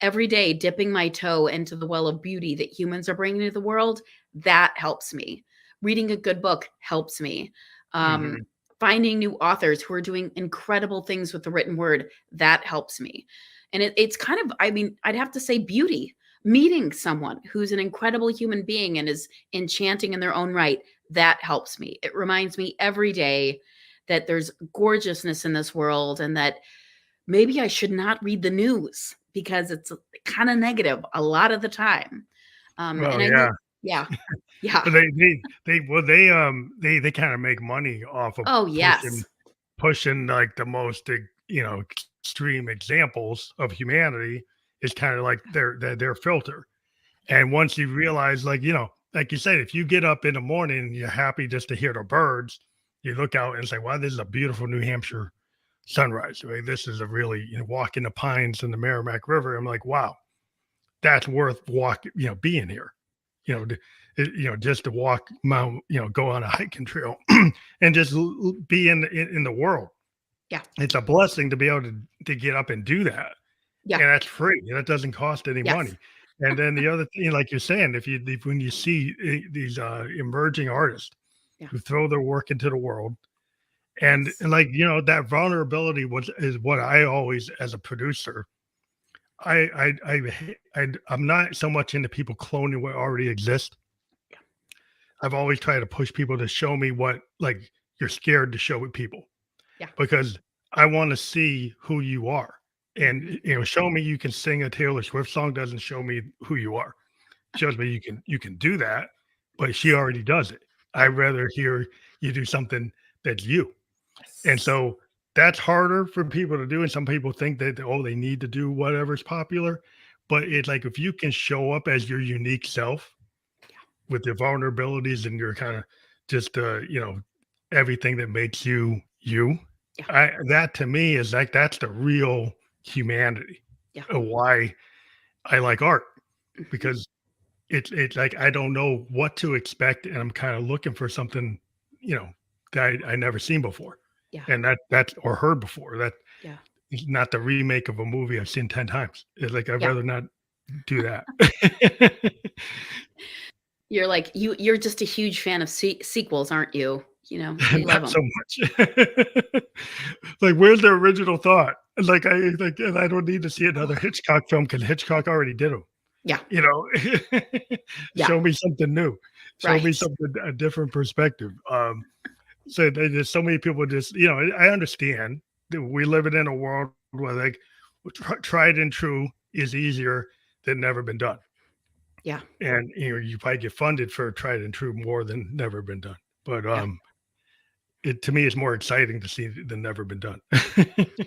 every day dipping my toe into the well of beauty that humans are bringing to the world. That helps me. Reading a good book helps me. Hmm. Um, Finding new authors who are doing incredible things with the written word, that helps me. And it's kind of, I mean, I'd have to say beauty. Meeting someone who's an incredible human being and is enchanting in their own right, that helps me. It reminds me every day that there's gorgeousness in this world and that maybe I should not read the news because it's kind of negative a lot of the time. Well, And I yeah, know, yeah, yeah. but they kind of make money off of Oh, pushing yes. like the most extreme examples of humanity is kind of like their filter. And once you realize, like, like you said, if you get up in the morning and you're happy just to hear the birds, you look out and say, wow, this is a beautiful New Hampshire sunrise. I mean, this is a really, walk in the pines in the Merrimack River. I'm like, wow, that's worth being here. Just to walk mount, go on a hiking trail and just be in the world. Yeah. It's a blessing to be able to get up and do that. Yeah. And that's free. That doesn't cost any Yes. money. And then the other thing, like you're saying, when you see these emerging artists Yeah. who throw their work into the world, Yes. and like that vulnerability is what I always, as a producer, I'm not so much into people cloning what already exists. Yeah. I've always tried to push people to show me what, like, you're scared to show with people, Yeah. because I want to see who you are. Mhm. And show me you can sing a Taylor Swift song doesn't show me who you are. It shows me you can do that, but she Yes. already does it. I'd Yeah. rather hear you do something that's you. And Yes. so that's harder for people to do. And some people think that, oh, they need to do whatever's popular. But it's like, if you can show up as your unique self Yeah. with your vulnerabilities and your kind of just everything that makes you you, Yeah. that to me is like, that's the real humanity Yeah. of why I like art, Mhm. because it's like I don't know what to expect, and I'm kind of looking for something, you know, that I never seen before, Yeah. and that's or heard before. That Yeah. is not the remake of a movie I've seen 10 times. It's like I'd Yeah. rather not do that. You're like you're just a huge fan of sequels, aren't you? You know, you love Not them. so much. Like, where's the original thought? And I don't need to see another Hitchcock film because Hitchcock already did them. Yeah. You know, Yeah. show me something new. Show me Right. something, a different perspective. So there's so many people just, I understand that we live in a world where, like, tried and true is easier than never been done. Yeah. And you probably get funded for tried and true more than never been done. But Yeah. it to me is more exciting to see than never been done.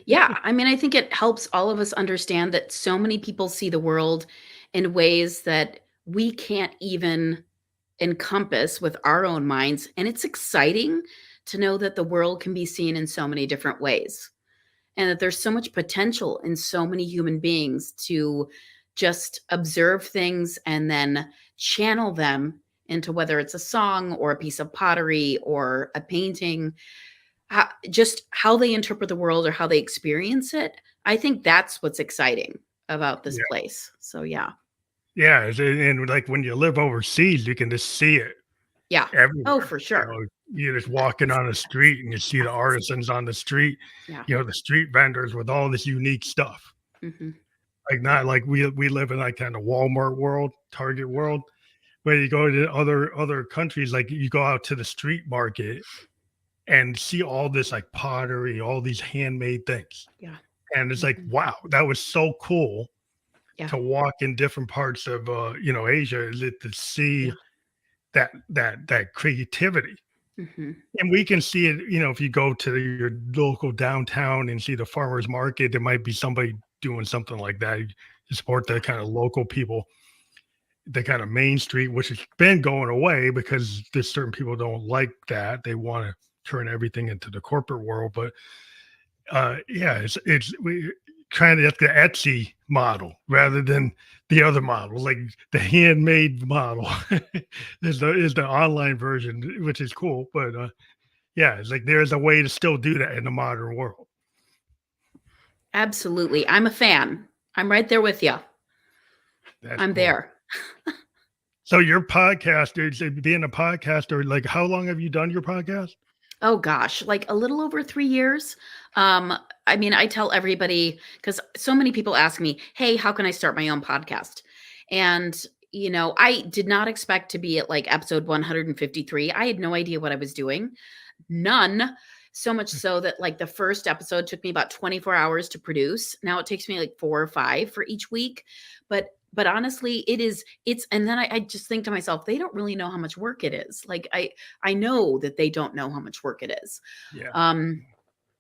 Yeah. I mean, I think it helps all of us understand that so many people see the world in ways that we can't even encompass with our own minds. And it's exciting to know that the world can be seen in so many different ways and that there's so much potential in so many human beings to just observe things and then channel them into whether it's a song or a piece of pottery or a painting, just how they interpret the world or how they experience it. I think that's what's exciting about this Yeah. place. So yeah. Yeah. And like when you live overseas, you can just see it Yeah. Oh, everywhere. for sure. You're just walking on the street and you see the Yes. artisans on the street, Yeah. the street vendors with all this unique stuff. Mhm. Like, not like we live in like kind of Walmart world, Target world, where you go to other countries, like you go out to the street market and see all this like pottery, all these handmade things. Yeah. And it's like, Mhm. wow, that was so cool Yeah. to walk in different parts of Asia, to see Yeah. that creativity. Mhm. And we can see it, if you go to your local downtown and see the farmers market, there might be somebody doing something like that. You support the Yeah. kind of local people, the kind of Main Street, which has been going away because there's certain people don't like that. They want to turn everything into the corporate world. But yeah, it's we trying to get the Etsy model rather than the other model, like the handmade model is the online version, which is cool. But yeah, it's like there's a way to still do that in the modern world. Absolutely. I'm a fan. I'm right there with you. That's I'm cool. there. So your podcast, being a podcaster, like how long have you done your podcast? Oh gosh, like a little over 3 years. Um, I mean, I tell everybody because so many people ask me, "Hey, how can I start my own podcast?" And I did not expect to be at like episode 153. I had no idea what I was doing. None. So much so that like the first episode took me about 24 hours to produce. Now it takes me like 4 or 5 for each week. But honestly, it's and then I just think to myself, they don't really know how much work it is. Like I know that they don't know how much work it is. Yeah. Um,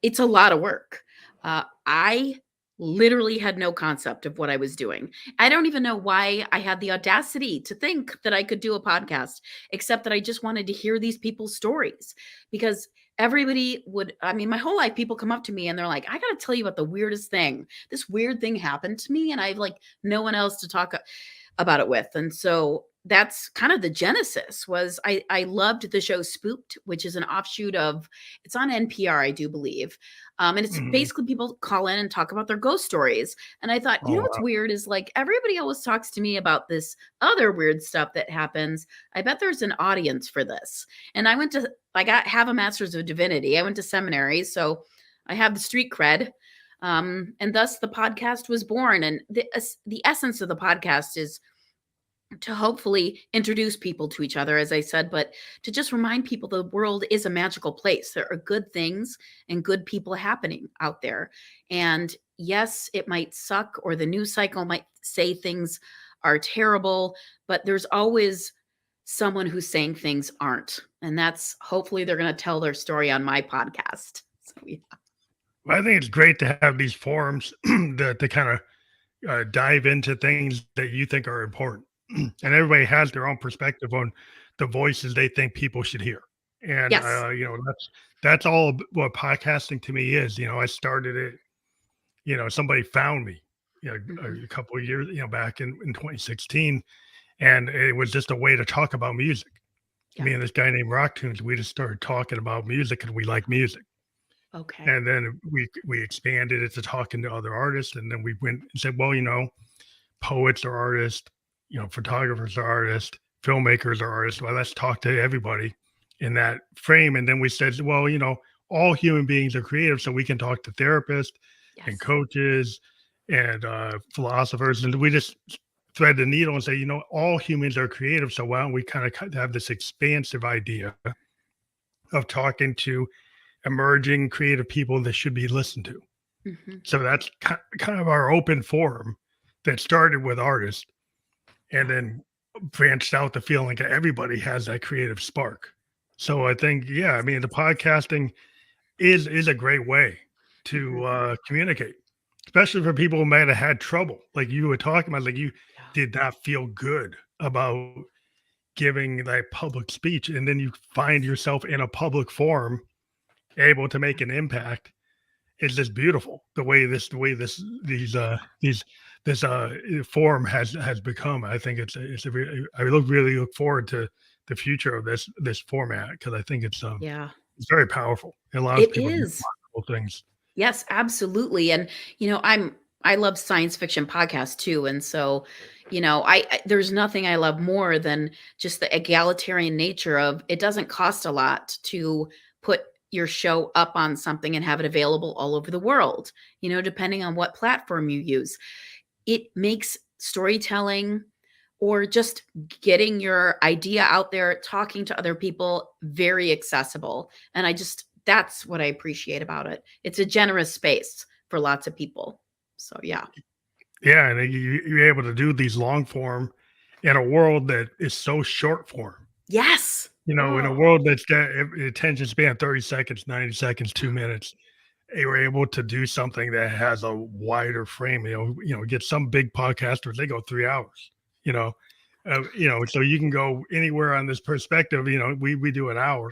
it's a lot of work. I literally had no concept of what I was doing. I don't even know why I had the audacity to think that I could do a podcast, except that I just wanted to hear these people's stories because everybody would, I mean, my whole life, people come up to me and they're like, I got to tell you about the weirdest thing. This weird thing happened to me, and I have like no one else to talk about it with. And so that's kind of the genesis was I loved the show Spooked, which is an offshoot of it's on NPR, I do believe. And it's Mhm. basically people call in and talk about their ghost stories. And I thought, Oh what's wow. weird is like everybody always talks to me about this other weird stuff that happens. I bet there's an audience for this. And have a master's of divinity. I went to seminary, so I have the street cred. And thus the podcast was born. And the essence of the podcast is to hopefully introduce people to each other, as I said, but to just remind people the world is a magical place. There are good things and good people happening out there. And yes, it might suck, or the news cycle might say things are terrible, but there's always someone who's saying things aren't. And that's hopefully they're going to tell their story on my podcast. So, yeah. Well, I think it's great to have these forums that to kind of dive into things that you think are important. And everybody has their own perspective on the voices they think people should hear. And Yes. that's all what podcasting to me is. I started it. Somebody found me, Mhm. a couple of years, back in 2016, and it was just a way to talk about music. Yeah. Me and this guy named Rock Tunes, we just started talking about music and we like music. Okay. And then we expanded it to talking to other artists, and then we went and said, well, poets are artists, photographers are artists, filmmakers are artists. Well, let's talk to everybody in that frame. And then we said, well, all human beings are creative, so we can talk to therapists and Yes. coaches and philosophers, and we just thread the needle and say, all humans are creative. So why don't we kind of have this expansive idea of talking to emerging creative people that should be listened to? Hmm. So that's kind of our open forum that started with artists and Yeah. then branched out to feeling like everybody has that creative spark. So I think, yeah, I mean, the podcasting is a great way Hmm. to communicate, especially for people who might have had trouble, like you were talking about, like you Yeah. did not feel good about giving that public speech, and then you find yourself in a public forum able to make an impact. It's just beautiful the way these this forum has become. I think I really look forward to the future of this format because I think Yeah. it's very powerful. It allows It people to do is. remarkable things. Yes, absolutely. And I love science fiction podcasts too. And so, there's nothing I love more than just the egalitarian nature of it doesn't cost a lot to put your show up on something and have it available all over the world, depending on what platform you use. It makes storytelling or just getting your idea out there, talking to other people very accessible. And I just that's what I appreciate about it. It's a generous space for lots of people. So yeah. Yeah, and you're able to do these long form in a world that is so short form. Yes. In a world that's got attention span 30 seconds, 90 seconds, 2 minutes, they were able to do something that has a wider frame. Get some big podcasters, they go 3 hours. So you can go anywhere on this perspective. We do an hour,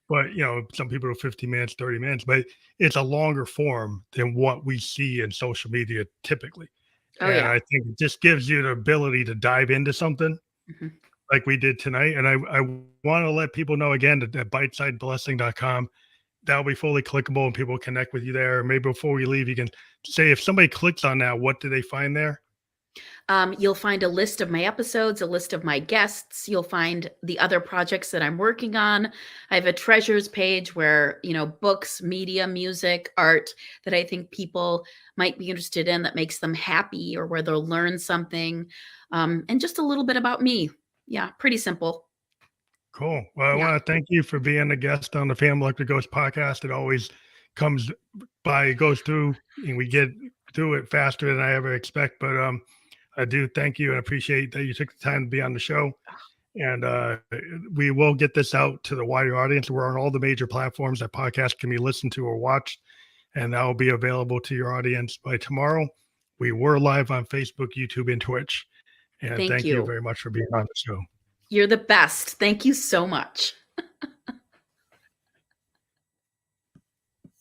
but some people do 15 minutes, 30 minutes, but it's a longer form than what we see in social media typically. Oh, And yeah. I think it just gives you the ability to dive into something like we did tonight. And I want to let people know again that bitesideblessing.com, that'll be fully clickable and people connect with you there. Maybe before we leave, you can say if somebody clicks on that, what do they find there? You'll find a list of my episodes, a list of my guests. You'll find the other projects that I'm working on. I have a treasures page where, books, media, music, art that I think people might be interested in that makes them happy or where they'll learn something. And just a little bit about me. Yeah, pretty simple. Cool. Well, I Yeah. want to thank you for being a guest on the Family Electric Ghost podcast. It always comes by, goes through, and we get through it faster than I ever expect. But I do thank you and appreciate that you took the time to be on the show. And we will get this out to the wider audience. We're on all the major platforms that podcasts can be listened to or watched, and that will be available to your audience by tomorrow. We were live on Facebook, YouTube, and Twitch. And thank you very much for being on the show. You're the best. Thank you so much.